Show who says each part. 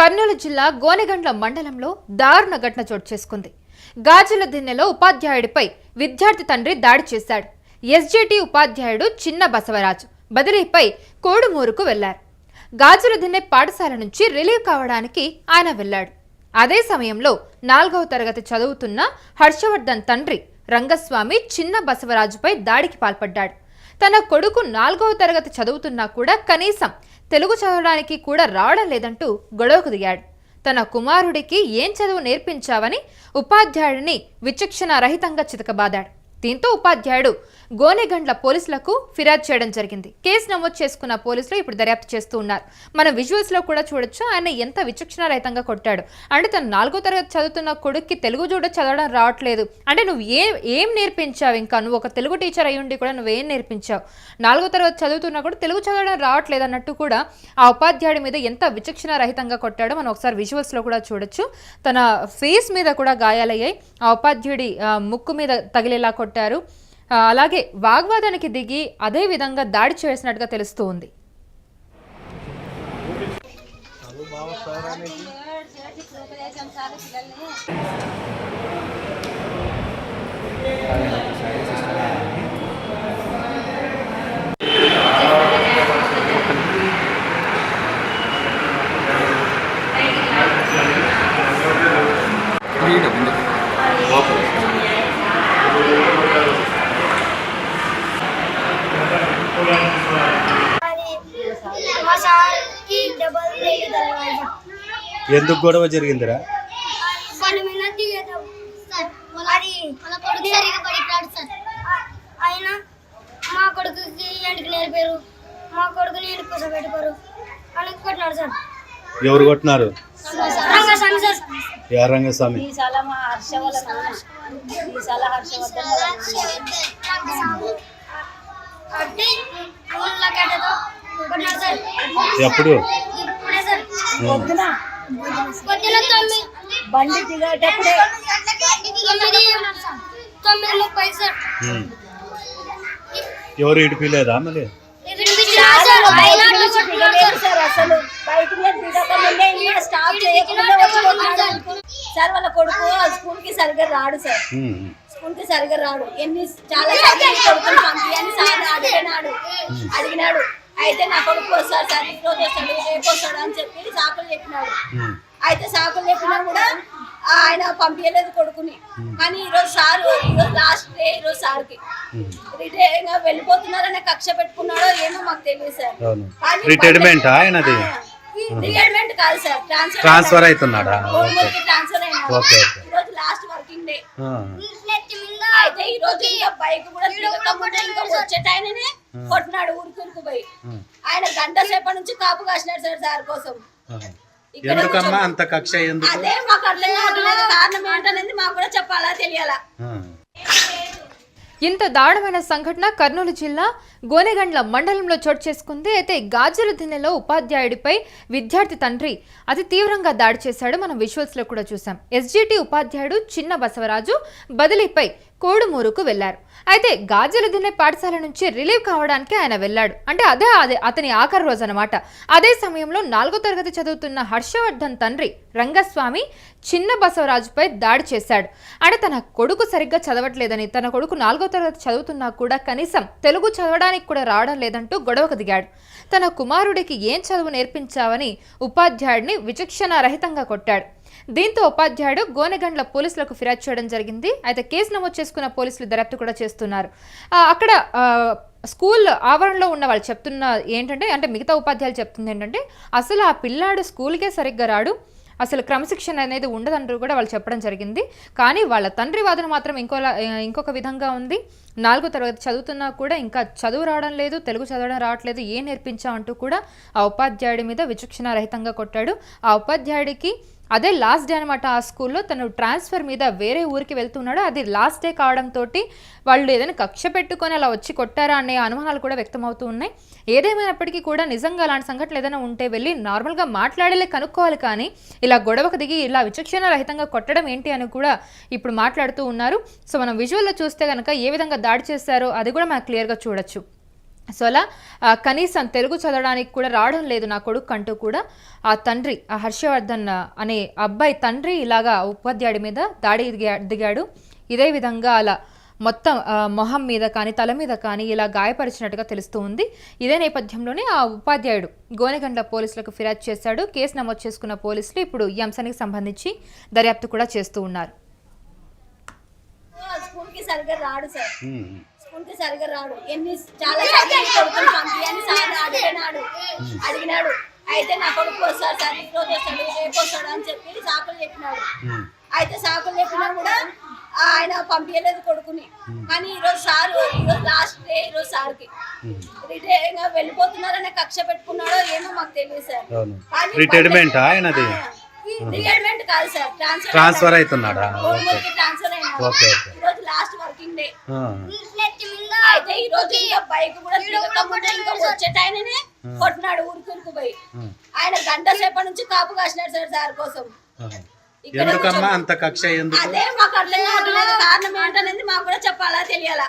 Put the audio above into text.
Speaker 1: కర్నూలు జిల్లా గోనెగండ్ల మండలంలో దారుణ ఘటన చోటు చేసుకుంది. గాజుల దిన్నెలో ఉపాధ్యాయుడిపై విద్యార్థి తండ్రి దాడి చేశాడు. ఎస్జేటీ ఉపాధ్యాయుడు చిన్న బసవరాజు బదిలీపై కోడుమూరుకు వెళ్లారు. గాజుల దిన్నె పాఠశాల నుంచి రిలీవ్ కావడానికి ఆయన వెళ్లాడు. అదే సమయంలో 4వ తరగతి చదువుతున్న హర్షవర్ధన్ తండ్రి రంగస్వామి చిన్న బసవరాజుపై దాడికి పాల్పడ్డాడు. తన కొడుకు 4వ తరగతి చదువుతున్నా కూడా కనీసం తెలుగు చదవడానికి కూడా రావడం లేదంటూ గొడవకు దిగాడు. తన కుమారుడికి ఏం చదువు నేర్పించావని ఉపాధ్యాయుడిని విచక్షణ రహితంగా చితకబాదాడు. దీంతో ఉపాధ్యాయుడు గోనెగండ్ల పోలీసులకు ఫిర్యాదు చేయడం జరిగింది. కేసు నమోదు చేసుకున్న పోలీసులు ఇప్పుడు దర్యాప్తు చేస్తూ ఉన్నారు. మనం విజువల్స్ లో కూడా చూడొచ్చు ఆయన ఎంత విచక్షణ రహితంగా కొట్టాడు. అంటే తను 4వ తరగతి చదువుతున్న కొడుక్కి తెలుగు చదవడం రావట్లేదు అంటే నువ్వు ఏం నేర్పించావు? ఇంకా నువ్వు ఒక తెలుగు టీచర్ అయ్యుండి కూడా నువ్వేం నేర్పించావు? 4వ తరగతి చదువుతున్నా కూడా తెలుగు చదవడం రావట్లేదు అన్నట్టు కూడా ఆ ఉపాధ్యాయుడి మీద ఎంత విచక్షణ రహితంగా కొట్టాడో మనం ఒకసారి విజువల్స్ లో కూడా చూడొచ్చు. తన ఫేస్ మీద కూడా గాయాలయ్యాయి. ఆ ఉపాధ్యాయుడి ముక్కు మీద తగిలేలా కొట్టారు. అలాగే వాగ్వాదానికి దిగి అదే విధంగా దాడి చేసినట్టుగా తెలుస్తూ ఉంది.
Speaker 2: ఎందుకు గొడవ జరిగిందిరా?
Speaker 3: ఆయన మా కొడుకుకి ఎంటికి నేర్పారు, మా కొడుకుని ఎంటికి కూర్చోబెట్టుకోరు అని కొట్టినాడు సార్.
Speaker 2: ఎవరు కొట్టినారు?
Speaker 3: రంగస్వామి సార్.
Speaker 2: యా రంగస్వామి? ఎప్పుడు?
Speaker 3: ఇప్పుడే సార్. పొద్దున
Speaker 4: బండి దిగేటప్పుడే
Speaker 3: 9:30 సార్.
Speaker 2: ఎవరు ఇడిపిలేదా? మళ్ళీ
Speaker 4: అసలు బయట దిగకముందే స్టాప్ చేయకుండా సార్ వాళ్ళ కొడుకు స్కూల్ కి సరిగ్గా రాడు సార్. స్కూల్ కి సరిగ్గా రాడు. చాలా కొడుకుని పంపించని సార్ అడిగినాడు. అయితే నా కొడుకు వస్తాడు సార్, ఈ రోజు వస్తాడు, రేపు వస్తాడు అని చెప్పి సాకులు చెప్పినాడు. అయితే సాకులు చెప్పినా కూడా ఆయన పంపించలేదు కొడుకుని. కానీ ఈరోజు లాస్ట్ డే ఈరోజు సార్కి రిటైర్ వెళ్ళిపోతున్నారనే కక్ష పెట్టుకున్నాడో ఏమో మాకు తెలియదు సార్.
Speaker 2: రిటైర్మెంట్ ఆయనది?
Speaker 4: రిటైర్మెంట్ కాదు సార్,
Speaker 2: ట్రాన్స్ఫర్ అవుతున్నాడా?
Speaker 4: ట్రాన్స్ఫర్ అయినా ఈరోజు లాస్ట్ వర్కింగ్ డే. అయితే ఈ రోజు ఇంకా బైక్ కూడా దిగకుండా ఇంకా వచ్చేటైననే కొట్టినాడు ఊరికి పోయి. ఆయన గంట సేపటి నుంచి కాపు కాసినాడు సార్ కోసం.
Speaker 2: ఎందుకమ్మా అంత కక్ష? ఎందుకు?
Speaker 4: అదే మాకు అర్థం కావట్లేదు. కారణం ఏంటనేది మాకు కూడా చెప్పాలా, తెలియాలా.
Speaker 1: ఇంత దారుణమైన సంఘటన కర్నూలు జిల్లా గోనెగండ్ల మండలంలో చోటు చేసుకుంది. అయితే గాజుల దిన్నెలో ఉపాధ్యాయుడిపై విద్యార్థి తండ్రి అతి తీవ్రంగా దాడి చేశాడు. మనం విజువల్స్ లో కూడా చూసాం. ఎస్జేటీ ఉపాధ్యాయుడు చిన్న బసవరాజు బదిలీపై కోడుమూరుకు వెళ్లారు. అయితే గాజుల దిన్నె పాఠశాల నుంచి రిలీవ్ కావడానికి ఆయన వెళ్లాడు. అంటే అదే అతని ఆఖరి రోజు అనమాట. అదే సమయంలో 4వ తరగతి చదువుతున్న హర్షవర్ధన్ తండ్రి రంగస్వామి చిన్న బసవరాజుపై దాడి చేశాడు. అంటే తన కొడుకు సరిగ్గా చదవట్లేదని, తన కొడుకు 4వ తరగతి చదువుతున్నా కూడా కనీసం తెలుగు చదవడానికి కూడా రావడం లేదంటూ గొడవకు దిగాడు. తన కుమారుడికి ఏం చదువు నేర్పించావని ఉపాధ్యాయుడిని విచక్షణ రహితంగా కొట్టాడు. దీంతో ఉపాధ్యాయుడు గోనెగండ్ల పోలీసులకు ఫిర్యాదు చేయడం జరిగింది. అయితే కేసు నమోదు చేసుకున్న పోలీసులు దర్యాప్తు కూడా చేస్తున్నారు. అక్కడ స్కూల్ ఆవరణలో ఉన్న వాళ్ళు చెప్తున్న ఏంటంటే, అంటే మిగతా ఉపాధ్యాయులు చెప్తుంది ఏంటంటే, అసలు ఆ పిల్లాడు స్కూల్కే సరిగ్గా రాడు, అసలు క్రమశిక్షణ అనేది ఉండదంటూ కూడా వాళ్ళు చెప్పడం జరిగింది. కానీ వాళ్ళ తండ్రి వాదన మాత్రం ఇంకొక విధంగా ఉంది. 4వ తరగతి చదువుతున్నా కూడా ఇంకా చదువు రావడం లేదు, తెలుగు చదవడం రావట్లేదు, ఏం నేర్పించా అంటూ కూడా ఆ ఉపాధ్యాయుడి మీద విచక్షణ రహితంగా కొట్టాడు. ఆ ఉపాధ్యాయుడికి అదే లాస్ట్ డే అనమాట. ఆ స్కూల్లో తను ట్రాన్స్ఫర్ మీద వేరే ఊరికి వెళ్తున్నాడు. అది లాస్ట్ డే కావడంతో వాళ్ళు ఏదైనా కక్ష పెట్టుకొని అలా వచ్చి కొట్టారా అనే అనుమానాలు కూడా వ్యక్తమవుతూ ఉన్నాయి. ఏదేమైనప్పటికీ కూడా నిజంగా అలాంటి సంఘటనలు ఏదైనా ఉంటే వెళ్ళి నార్మల్గా మాట్లాడలే కనుక్కోవాలి. కానీ ఇలా గొడవకు దిగి ఇలా విచక్షణ రహితంగా కొట్టడం ఏంటి అని కూడా ఇప్పుడు మాట్లాడుతూ ఉన్నారు. సో మనం విజువల్లో చూస్తే కనుక ఏ విధంగా దాడి చేశారో అది కూడా మనం క్లియర్గా చూడొచ్చు. సో అలా కనీసం తెలుగు చదవడానికి కూడా రావడం లేదు నా కొడుకు అంటూ కూడా ఆ తండ్రి ఆ హర్షవర్ధన్ అనే అబ్బాయి తండ్రి ఇలాగా ఉపాధ్యాయుడి మీద దాడి దిగాడు. ఇదే విధంగా అలా మొత్తం మొహం మీద కానీ తల మీద కానీ ఇలా గాయపరిచినట్టుగా తెలుస్తూ ఉంది. ఇదే నేపథ్యంలోనే ఆ ఉపాధ్యాయుడు గోనెగండ్ల పోలీసులకు ఫిర్యాదు చేశాడు. కేసు నమోదు చేసుకున్న పోలీసులు ఇప్పుడు ఈ అంశానికి సంబంధించి దర్యాప్తు కూడా చేస్తూ ఉన్నారు.
Speaker 4: స్కూల్ కి సరిగ్గా రాడు సార్, స్కూల్ కి సరిగ్గా రాడు. చాలా కొడుకుని పంపించని సార్ అడిగినాడు. అయితే నా కొడుకు వస్తాడు సార్, ఈ రోజు వస్తాడు, రేపు వస్తాడు అని చెప్పి సాకులు చెప్పినాడు. అయితే సాకులు చెప్పినా కూడా ఆయన పంపించలేదు కొడుకుని. కానీ ఈరోజు లాస్ట్ డే ఈరోజు సార్కి రిటైర్ వెళ్ళిపోతున్నారనే కక్ష పెట్టుకున్నాడో ఏమో మాకు తెలియదు సార్.
Speaker 2: రిటైర్మెంట్ ఆయనది
Speaker 4: రిటైర్మెంట్ కాదు సార్,
Speaker 2: ట్రాన్స్ఫర్ అవుతున్నాడా?
Speaker 4: ట్రాన్స్ఫర్ అయినా ఈరోజు లాస్ట్ వర్కింగ్ డే. అయితే ఈ రోజు ఇంకా బైక్ కూడా దిగకుండా ఇంకా వచ్చేటాయననే కొట్టినాడు ఊరికి పోయి. ఆయన గంట సేపటి నుంచి కాపు కాసినాడు సార్ కోసం.
Speaker 2: ఎందుకమ్మా అంత కక్ష ఎందుకు?
Speaker 4: అదే మాకు అర్థం కావట్లేదు, కారణం ఏంటనేది మాకు కూడా చెప్పాలా తెలియాలా.